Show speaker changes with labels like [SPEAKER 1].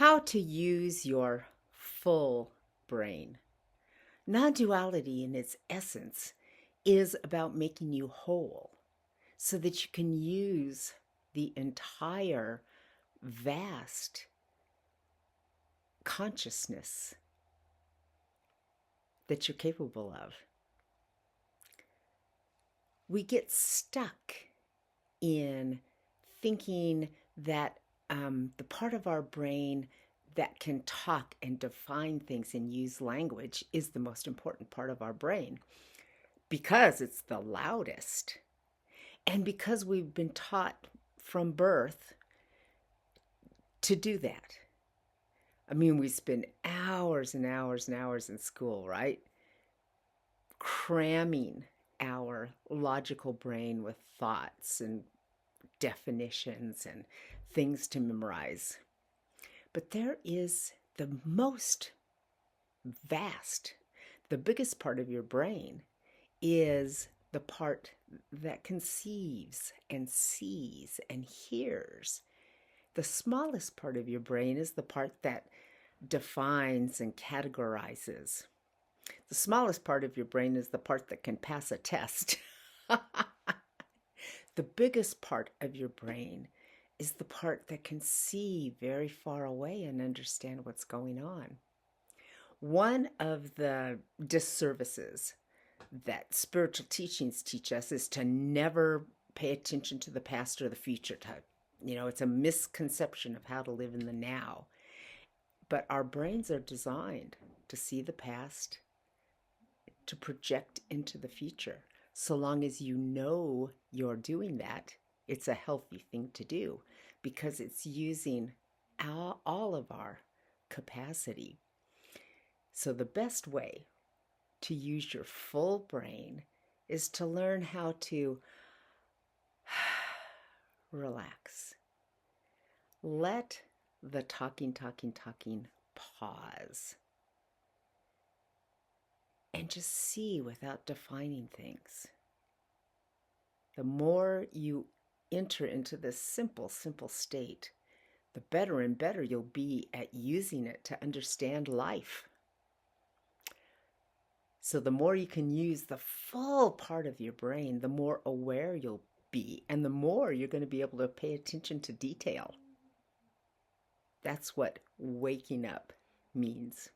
[SPEAKER 1] how to use your full brain. Non duality, in its essence, is about making you whole so that you can use the entire vast consciousness that you're capable of. We get stuck in thinking that the part of our brain that can talk and define things and use language is the most important part of our brain because it's the loudest. And because we've been taught from birth to do that. I mean, we spend hours and hours and hours in school, right? Cramming our logical brain with thoughts and definitions and things to memorize. But there is the most vast, the biggest part of your brain is the part that conceives and sees and hears. The smallest part of your brain is the part that defines and categorizes. The smallest part of your brain is the part that can pass a test. The biggest part of your brain is the part that can see very far away and understand what's going on. One of the disservices that spiritual teachings teach us is to never pay attention to the past or the future. It's a misconception of how to live in the now. But our brains are designed to see the past, to project into the future. So long as you know you're doing that, it's a healthy thing to do because it's using all of our capacity. So the best way to use your full brain is to learn how to relax. Let the talking pause. And just see without defining things. The more you enter into this simple state, the better and better you'll be at using it to understand life. So the more you can use the full part of your brain, the more aware you'll be, and the more you're going to be able to pay attention to detail. That's what waking up means.